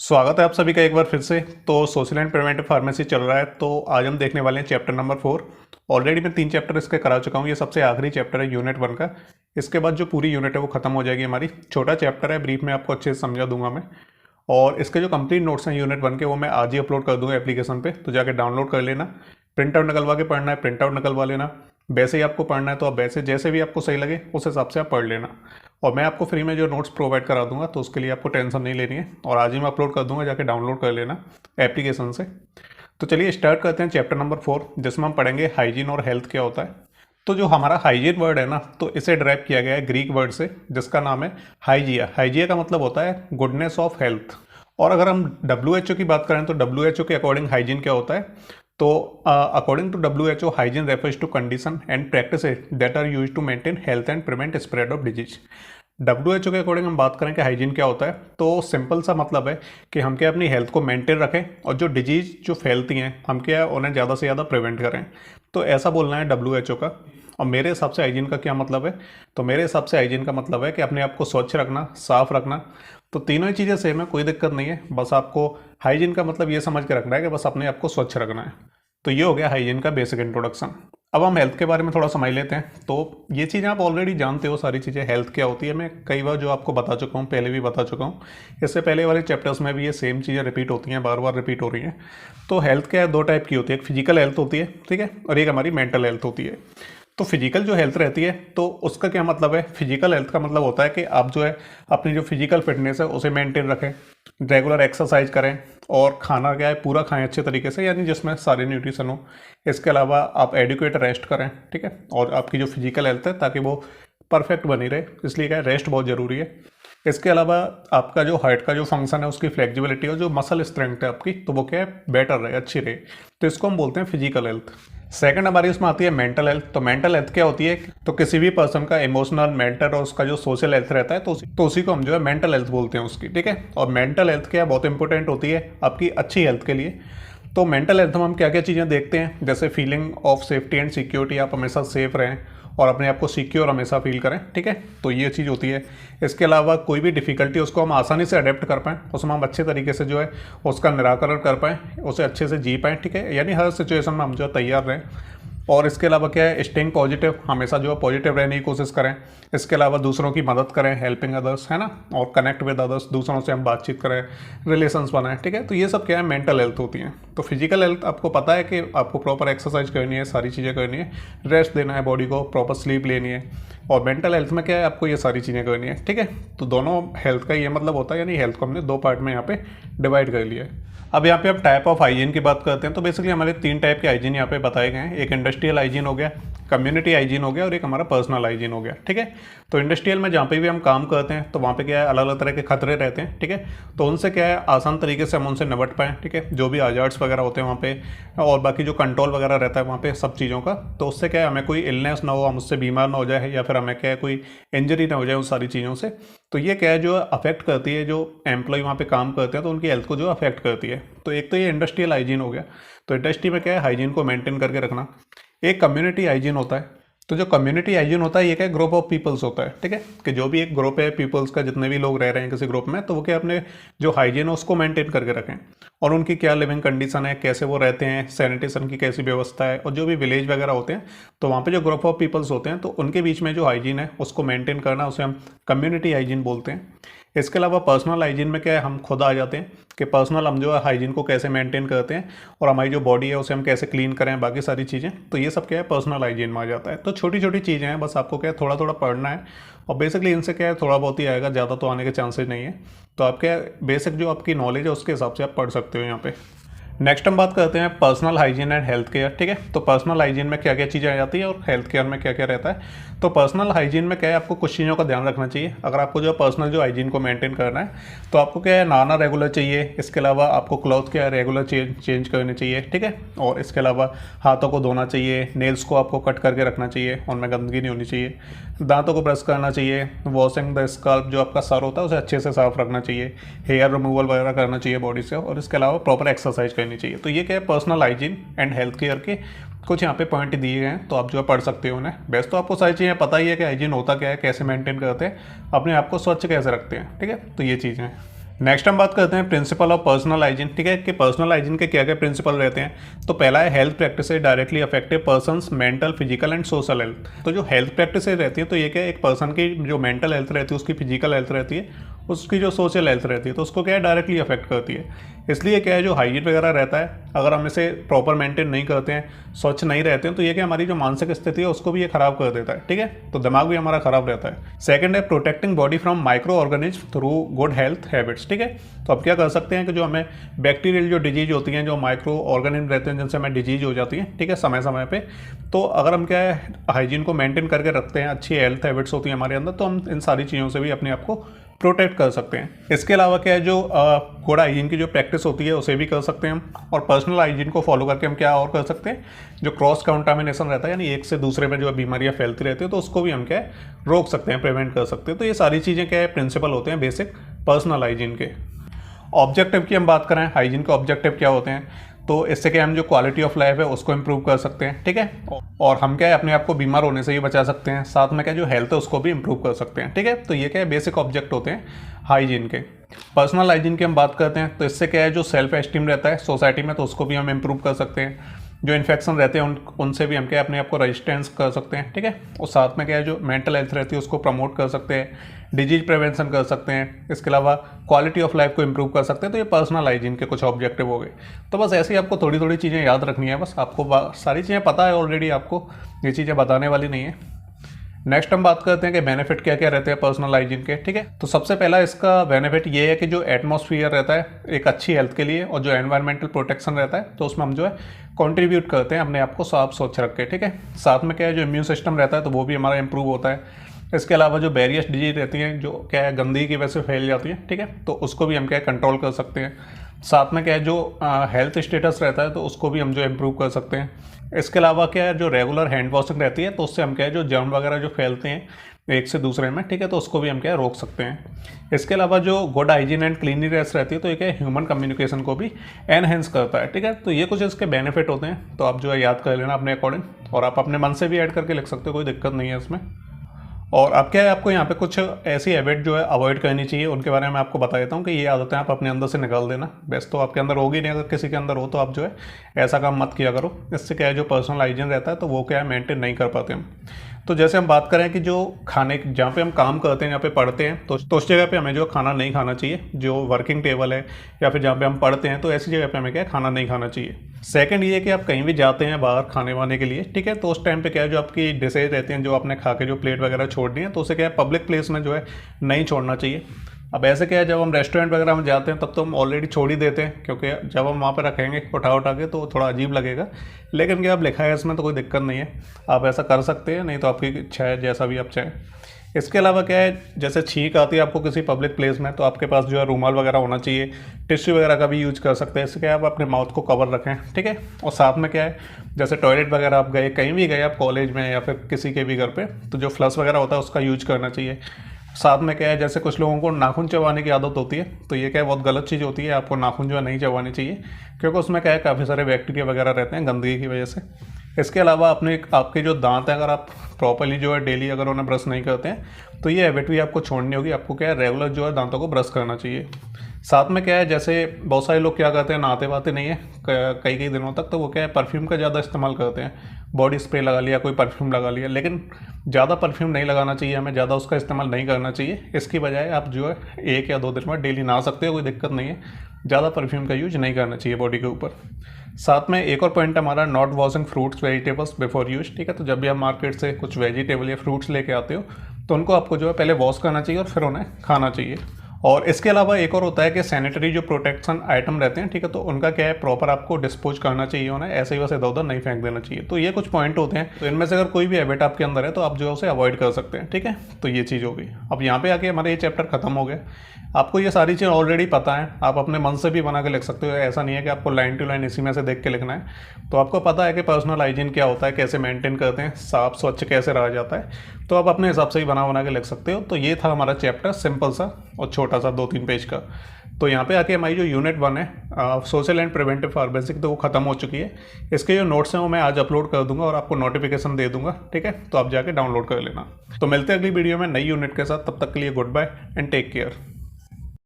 स्वागत है आप सभी का एक बार फिर से। तो सोशल एंड प्रिवेंटिव फार्मेसी चल रहा है, तो आज हम देखने वाले हैं चैप्टर नंबर 4। ऑलरेडी मैं 3 चैप्टर इसके करा चुका हूँ। ये सबसे आखिरी चैप्टर है यूनिट 1 का। इसके बाद जो पूरी यूनिट है वो खत्म हो जाएगी हमारी। छोटा चैप्टर है, ब्रीफ में आपको अच्छे से समझा दूंगा मैं। और इसके जो कंप्लीट नोट्स हैं यूनिट 1 के, वो मैं आज ही अपलोड कर दूंगा एप्लीकेशन पे, तो जाके डाउनलोड कर लेना। प्रिंट आउट निकलवा के पढ़ना है, प्रिंट आउट निकलवा लेना। वैसे ही आपको पढ़ना है तो आप वैसे जैसे भी आपको सही लगे उस हिसाब से आप पढ़ लेना। और मैं आपको फ्री में जो नोट्स प्रोवाइड करा दूंगा, तो उसके लिए आपको टेंशन नहीं लेनी है। और आज ही मैं अपलोड कर दूंगा, जाके डाउनलोड कर लेना एप्लीकेशन से। तो चलिए स्टार्ट करते हैं चैप्टर नंबर 4, जिसमें हम पढ़ेंगे हाइजीन और हेल्थ क्या होता है। तो जो हमारा हाइजीन वर्ड है ना, तो इसे ड्राइव किया गया है ग्रीक वर्ड से, जिसका नाम है हाइजिया। हाइजिया का मतलब होता है गुडनेस ऑफ हेल्थ। और अगर हम WHO की बात करें तो WHO के अकॉर्डिंग हाइजीन क्या होता है, तो according to WHO, hygiene refers to condition and practice that are use to maintain health and prevent spread of disease. WHO के अकॉर्डिंग हम बात करें कि हाइजीन क्या होता है, तो सिंपल सा मतलब है कि हम क्या अपनी हेल्थ को मेंटेन रखें और जो डिजीज जो फैलती हैं हम क्या उन्हें ज़्यादा से ज़्यादा प्रिवेंट करें। तो ऐसा बोलना है WHO का। और मेरे हिसाब से हाइजीन का क्या मतलब है, तो मेरे हिसाब से हाइजीन का मतलब है कि अपने आप को स्वच्छ रखना, साफ रखना। तो तीनों ही चीज़ें सेम है, कोई दिक्कत नहीं है। बस आपको हाइजीन का मतलब ये समझ के रखना है कि बस अपने आप को स्वच्छ रखना है। तो ये हो गया हाइजीन का बेसिक इंट्रोडक्शन। अब हम हेल्थ के बारे में थोड़ा समझ लेते हैं। तो ये चीज़ें आप ऑलरेडी जानते हो सारी चीज़ें, हेल्थ क्या होती है। मैं कई बार जो आपको बता चुका हूँ, पहले भी बता चुका हूँ। इससे पहले वाले चैप्टर्स में भी ये सेम चीज़ें रिपीट होती हैं, बार बार रिपीट हो रही हैं। तो हेल्थ क्या है, 2 टाइप की होती है। एक फिजिकल हेल्थ होती है, ठीक है, और एक हमारी मेंटल हेल्थ होती है। तो फिजिकल जो हेल्थ रहती है, तो उसका क्या मतलब है। फिजिकल हेल्थ का मतलब होता है कि आप जो है अपनी जो फिजिकल फिटनेस है उसे मेंटेन रखें, रेगुलर एक्सरसाइज करें, और खाना क्या है पूरा खाएं अच्छे तरीके से, यानी जिसमें सारे न्यूट्रिशन हो। इसके अलावा आप एडिक्वेट रेस्ट करें, ठीक है, और आपकी जो फिजिकल हेल्थ है ताकि वो परफेक्ट बनी रहे, इसलिए क्या है रेस्ट बहुत ज़रूरी है। इसके अलावा आपका जो हार्ट का जो फंक्शन है, उसकी फ्लेक्सिबिलिटी और जो मसल स्ट्रेंथ है आपकी, तो वो क्या है बेटर रहे, अच्छी रहे। तो इसको हम बोलते हैं फिजिकल हेल्थ। सेकंड हमारी उसमें आती है मेंटल हेल्थ। तो मेंटल हेल्थ क्या होती है, तो किसी भी पर्सन का इमोशनल, मेंटल और उसका जो सोशल हेल्थ रहता है, तो उसी को हम जो है मेंटल हेल्थ बोलते हैं उसकी, ठीक है। और मेंटल हेल्थ क्या बहुत इंपॉर्टेंट होती है आपकी अच्छी हेल्थ के लिए। तो मेंटल हेल्थ में हम क्या क्या चीज़ें देखते हैं, जैसे feeling of safety and security, आप हमेशा सेफ रहें और अपने आप को सिक्योर हमेशा फील करें, ठीक है। तो ये चीज़ होती है। इसके अलावा कोई भी डिफ़िकल्टी उसको हम आसानी से अडेप्ट कर पाएँ, उसमें हम अच्छे तरीके से जो है उसका निराकरण कर पाएँ, उसे अच्छे से जी पाएँ, ठीक है, यानी हर सिचुएशन में हम जो है तैयार रहें। और इसके अलावा क्या है, स्टेइंग पॉजिटिव, हमेशा जो है पॉजिटिव रहने की कोशिश करें। इसके अलावा दूसरों की मदद करें, हेल्पिंग अदर्स, है ना, और कनेक्ट विद अदर्स, दूसरों से हम बातचीत करें, रिलेशंस बनाएं, ठीक है। तो ये सब क्या है मेंटल हेल्थ होती है। तो फिजिकल हेल्थ आपको पता है कि आपको प्रॉपर एक्सरसाइज करनी है, सारी चीज़ें करनी है, रेस्ट देना है बॉडी को, प्रॉपर स्लीप लेनी है। और मेंटल हेल्थ में क्या है, आपको ये सारी चीज़ें करनी है, ठीक है। तो दोनों हेल्थ का ये मतलब होता है, यानी हेल्थ को हमने 2 पार्ट में यहाँ पे डिवाइड कर लिया है। अब यहाँ पे हम टाइप ऑफ हाइजीन की बात करते हैं। तो बेसिकली हमारे 3 टाइप के हाइजीन यहाँ पे बताए गए हैं। एक इंडस्ट्रियल हाइजीन हो गया, कम्युनिटी हाइजीन हो गया, और एक हमारा पर्सनल हाइजीन हो गया, ठीक है। तो इंडस्ट्रियल में जहाँ पे भी हम काम करते हैं, तो वहाँ पे क्या है अलग अलग तरह के खतरे रहते हैं, ठीक है। तो उनसे क्या है आसान तरीके से हम उनसे निपट पाएँ, ठीक है, जो भी हजार्ड्स वगैरह होते हैं वहाँ पे, और बाकी जो कंट्रोल वगैरह रहता है वहाँ पे सब चीज़ों का। तो उससे क्या है हमें कोई इलनेस ना हो, हम उससे बीमार ना हो जाए, या फिर हमें क्या है कोई इंजरी ना हो जाए उन सारी चीज़ों से। तो ये क्या है जो अफेक्ट करती है, जो एम्प्लॉय वहाँ पे काम करते हैं तो उनकी हेल्थ को जो अफेक्ट करती है। तो एक तो ये इंडस्ट्रियल हाइजीन हो गया। तो इंडस्ट्री में क्या है हाइजीन को मेंटेन करके रखना। एक कम्युनिटी हाइजीन होता है। तो जो कम्युनिटी हाइजीन होता है ये क्या ग्रुप ऑफ पीपल्स होता है, ठीक है, कि जो भी एक ग्रुप है पीपल्स का, जितने भी लोग रह रहे हैं किसी ग्रुप में, तो वो क्या अपने जो हाइजीन है उसको मेंटेन करके रखें, और उनकी क्या लिविंग कंडीशन है, कैसे वो रहते हैं, सैनिटेशन की कैसी व्यवस्था है, और जो भी विलेज वगैरह होते हैं तो वहाँ पे जो ग्रुप ऑफ पीपल्स होते हैं तो उनके बीच में जो हाइजीन है उसको मेंटेन करना, उसे हम कम्युनिटी हाइजीन बोलते हैं। इसके अलावा पर्सनल हाइजीन में क्या है हम खुद आ जाते हैं कि पर्सनल हम जो है हाइजीन को कैसे मेंटेन करते हैं, और हमारी जो बॉडी है उसे हम कैसे क्लीन करें, बाकी सारी चीज़ें। तो ये सब क्या है पर्सनल हाइजीन में आ जाता है। तो छोटी छोटी चीज़ें हैं, बस आपको क्या है थोड़ा थोड़ा पढ़ना है, और बेसिकली इनसे क्या है थोड़ा बहुत ही आएगा, ज़्यादा तो आने के चांसेस नहीं है। तो आप क्या बेसिक जो आपकी नॉलेज है उसके हिसाब से आप पढ़ सकते हो यहाँ पे। नेक्स्ट हम बात करते हैं personal hygiene and health care, ठीक है। तो पर्सनल हाइजीन में क्या क्या चीज़ें आ जाती है और हेल्थ केयर में क्या क्या रहता है। तो पर्सनल हाइजीन में क्या है आपको कुछ चीज़ों का ध्यान रखना चाहिए। अगर आपको जो पर्सनल जो हाइजीन को मेंटेन करना है तो आपको क्या है नहाना रेगुलर चाहिए। इसके अलावा आपको क्लॉथ क्या है रेगुलर चेंज करने चाहिए, ठीक है। और इसके अलावा हाथों को धोना चाहिए, नेल्स को आपको कट करके रखना चाहिए, उनमें गंदगी नहीं होनी चाहिए, दांतों को ब्रश करना चाहिए, वॉशिंग द स्कल्प जो आपका सर होता है उसे अच्छे से साफ रखना चाहिए, हेयर रिमूवल वगैरह करना चाहिए बॉडी से, और इसके अलावा प्रॉपर एक्सरसाइज करनी चाहिए। तो ये क्या है personal hygiene and health care के कुछ यहाँ पे पॉइंट दिए गए हैं, तो आप जो है पढ़ सकते हो उन्हें। बेस्ट तो आपको सारी चीज़ें पता ही है कि हाइजीन होता क्या है, कैसे मेंटेन करते हैं, अपने आप को स्वच्छ कैसे रखते हैं, ठीक है। तो ये चीज़ें हैं। नेक्स्ट हम बात करते हैं प्रिंसिपल ऑफ पर्सनल हाइजीन। ठीक है कि पर्सनल हाइजीन के क्या क्या प्रिंसिपल रहते हैं। तो पहला है health practices directly affective persons mental physical and social health. तो जो हेल्थ प्रैक्टिसेस रहती हैं तो ये क्या, एक पर्सन की जो मेंटल हेल्थ रहती है, उसकी फिजिकल हेल्थ रहती है, उसकी जो सोशल हेल्थ रहती है, तो उसको क्या है डायरेक्टली अफेक्ट करती है। इसलिए क्या है जो हाइजीन वगैरह रहता है, अगर हम इसे प्रॉपर मेंटेन नहीं करते हैं, स्वच्छ नहीं रहते हैं, तो ये क्या हमारी जो मानसिक स्थिति है उसको भी ये खराब कर देता है। ठीक है, तो दिमाग भी हमारा खराब रहता है। सेकंड है protecting body from micro organism through good health habits. ठीक है, तो अब क्या कर सकते हैं कि जो हमें बैक्टीरियल जो डिजीज होती हैं, जो माइक्रो ऑर्गेनिज्म रहते हैं जिनसे हमें डिजीज हो जाती है, ठीक है, समय समय पे, तो अगर हम क्या है हाइजीन को मेंटेन करके रखते हैं, अच्छी हेल्थ हैबिट्स होती है हमारे अंदर, तो हम इन सारी चीज़ों से भी अपने आप को प्रोटेक्ट कर सकते हैं। इसके अलावा क्या है जो गुड हाइजीन की जो प्रैक्टिस होती है उसे भी कर सकते हैं हम। और पर्सनल हाइजीन को फॉलो करके हम क्या और कर सकते हैं, जो क्रॉस कंटामिनेशन रहता है, यानी एक से दूसरे में जो बीमारियां फैलती रहती है, तो उसको भी हम क्या है रोक सकते हैं, प्रिवेंट कर सकते हैं। तो ये सारी चीज़ें क्या है प्रिंसिपल होते हैं बेसिक पर्सनल हाइजीन के। ऑब्जेक्टिव की हम बात करें, हाइजीन के ऑब्जेक्टिव क्या होते हैं, तो इससे क्या हम जो क्वालिटी ऑफ लाइफ है उसको इम्प्रूव कर सकते हैं। ठीक है, और हम क्या है अपने आप को बीमार होने से भी बचा सकते हैं, साथ में क्या जो हेल्थ है उसको भी इम्प्रूव कर सकते हैं। ठीक है, तो ये क्या है बेसिक ऑब्जेक्ट होते हैं हाइजीन के। पर्सनल हाइजीन की हम बात करते हैं तो इससे क्या है जो सेल्फ एस्टीम रहता है सोसाइटी में, तो उसको भी हम इम्प्रूव कर सकते हैं। जो इन्फेक्शन रहते हैं उनसे भी हम क्या अपने आप को रेजिस्टेंस कर सकते हैं। ठीक है, और साथ में क्या है जो मेंटल हेल्थ रहती है उसको प्रमोट कर सकते हैं, डिजीज प्रिवेंशन कर सकते हैं, इसके अलावा क्वालिटी ऑफ लाइफ को इम्प्रूव कर सकते हैं। तो ये पर्सनल हाइजीन के कुछ ऑब्जेक्टिव हो गए। तो बस ऐसे ही आपको थोड़ी थोड़ी चीज़ें याद रखनी है, बस आपको सारी चीज़ें पता है ऑलरेडी, आपको ये चीज़ें बताने वाली नहीं है। नेक्स्ट हम बात करते हैं कि बेनिफिट क्या क्या रहते हैं पर्सनल हाइजीन के। ठीक है, तो सबसे पहला इसका बेनिफिट ये है कि जो एटमॉस्फेयर रहता है एक अच्छी हेल्थ के लिए, और जो एनवायरमेंटल प्रोटेक्शन रहता है, तो उसमें हम जो है कंट्रीब्यूट करते हैं अपने आप को साफ स्वच्छ रख के। ठीक है, साथ में क्या है जो इम्यून सिस्टम रहता है तो वो भी हमारा इंप्रूव होता है। इसके अलावा जो बैरियस डिजीज रहती हैं जो क्या है गंदगी की वजह से फैल जाती है, ठीक है, तो उसको भी हम क्या है कंट्रोल कर सकते हैं। साथ में क्या है जो हेल्थ स्टेटस रहता है तो उसको भी हम जो इम्प्रूव कर सकते हैं। इसके अलावा क्या है जो रेगुलर हैंड वॉशिंग रहती है तो उससे हम क्या है जो जर्म वगैरह जो फैलते हैं एक से दूसरे में, ठीक है, तो उसको भी हम क्या है रोक सकते हैं। इसके अलावा जो गुड हाइजीन एंड क्लीनलीनेस रहती है तो ये क्या ह्यूमन कम्युनिकेशन को भी एनहेंस करता है। ठीक है, तो ये कुछ इसके बेनिफिट होते हैं, तो आप जो है याद कर लेना अपने अकॉर्डिंग, और आप अपने मन से भी ऐड करके लिख सकते हो, कोई दिक्कत नहीं है इसमें। और अब क्या है आपको यहाँ पे कुछ ऐसी हैबिट जो है अवॉइड करनी चाहिए, उनके बारे में आपको बता देता हूँ कि ये आदतें आप अपने अंदर से निकाल देना। बेस्ट तो आपके अंदर होगी नहीं, अगर किसी के अंदर हो तो आप जो है ऐसा काम मत किया करो। इससे क्या है जो पर्सनल हाइजीन रहता है तो वो क्या है मेंटेन नहीं कर पाते हम। तो जैसे हम बात करें कि जो खाने जहाँ पे हम काम करते हैं, जहाँ पे पढ़ते हैं, तो उस जगह पे हमें जो खाना नहीं खाना चाहिए। जो वर्किंग टेबल है या फिर जहाँ पे हम पढ़ते हैं तो ऐसी जगह पे हमें क्या खाना नहीं खाना चाहिए। सेकंड ये कि आप कहीं भी जाते हैं बाहर खाने वाने के लिए, ठीक है, तो उस टाइम पे क्या है जो आपकी डिशेज रहती हैं जो आपने खा के जो प्लेट वगैरह छोड़नी है, तो उसे क्या है पब्लिक प्लेस में जो है नहीं छोड़ना चाहिए। अब ऐसे क्या है जब हम रेस्टोरेंट वगैरह में जाते हैं तब तो हम ऑलरेडी छोड़ ही देते हैं, क्योंकि जब हम वहाँ पर रखेंगे उठा उठा के तो थोड़ा अजीब लगेगा। लेकिन क्या अब लिखा है इसमें तो कोई दिक्कत नहीं है, आप ऐसा कर सकते हैं, नहीं तो आपकी इच्छा है जैसा भी आप चाहें। इसके अलावा क्या है जैसे छींक आती है आपको किसी पब्लिक प्लेस में, तो आपके पास जो है रूमाल वगैरह होना चाहिए, टिश्यू वगैरह का भी यूज कर सकते हैं। इससे क्या है आप अपने माउथ को कवर रखें, ठीक है। और साथ में क्या है जैसे टॉयलेट वगैरह आप गए, कहीं भी गए आप कॉलेज में या फिर किसी के भी घर पे, तो जो फ्लश वगैरह होता है उसका यूज करना चाहिए। साथ में क्या है जैसे कुछ लोगों को नाखून चबाने की आदत होती है, तो ये क्या है बहुत गलत चीज़ होती है, आपको नाखून जो है नहीं चबानी चाहिए, क्योंकि उसमें क्या है काफ़ी सारे बैक्टीरिया वगैरह रहते हैं गंदगी की वजह से। इसके अलावा आपके जो दांत हैं अगर आप प्रॉपर्ली जो है डेली अगर उन्हें ब्रश नहीं करते हैं तो ये हैबिट भी आपको छोड़नी होगी। आपको क्या है रेगुलर जो है दांतों को ब्रश करना चाहिए। साथ में क्या है जैसे बहुत सारे लोग क्या करते हैं नहाते वहाते नहीं है कई कई दिनों तक, तो वो क्या है परफ्यूम का ज़्यादा इस्तेमाल करते हैं, बॉडी स्प्रे लगा लिया, कोई परफ्यूम लगा लिया, लेकिन ज़्यादा परफ्यूम नहीं लगाना चाहिए, हमें ज़्यादा उसका इस्तेमाल नहीं करना चाहिए। इसकी बजाय आप जो है 1 या 2 दिन में डेली नहा सकते हो, कोई दिक्कत नहीं है, ज़्यादा परफ्यूम का यूज नहीं करना चाहिए बॉडी के ऊपर। साथ में एक और पॉइंट हमारा not washing fruits vegetables before use, ठीक है। तो जब भी आप मार्केट से कुछ वेजिटेबल या फ्रूट्स लेके आते हो तो उनको आपको जो है पहले वॉश करना चाहिए और फिर उन्हें खाना चाहिए। और इसके अलावा एक और होता है कि सैनिटरी जो प्रोटेक्शन आइटम रहते हैं, ठीक है, तो उनका क्या है प्रॉपर आपको डिस्पोज करना चाहिए, उन्हें ऐसे ही वैसे इधर उधर नहीं फेंक देना चाहिए। तो ये कुछ पॉइंट होते हैं, तो इनमें से अगर कोई भी हैबिट आपके अंदर है तो आप जो है उसे अवॉइड कर सकते हैं, ठीक है। तो ये चीज़ हो गई। अब यहाँ पे आके हमारा ये चैप्टर खत्म हो गया। आपको ये सारी चीज़ ऑलरेडी पता है, आप अपने मन से भी बना के लिख सकते हो, ऐसा नहीं है कि आपको लाइन टू लाइन इसी में से देख के लिखना है। तो आपको पता है कि पर्सनल हाइजीन क्या होता है, कैसे मेंटेन करते हैं, साफ स्वच्छ कैसे रहा जाता है, तो आप अपने हिसाब से ही बना के लिख सकते हो। तो ये था हमारा चैप्टर, सिंपल सा और छोटा सा 2-3 पेज का। तो यहाँ पे आके हमारी जो यूनिट 1 है सोशल एंड प्रिवेंटिव फार्मेसी, तो वो खत्म हो चुकी है। इसके जो नोट्स हैं वो मैं आज अपलोड कर दूंगा और आपको नोटिफिकेशन दे दूंगा, ठीक है, तो आप जाके डाउनलोड कर लेना। तो मिलते हैं अगली वीडियो में नई यूनिट के साथ, तब तक के लिए goodbye and take care.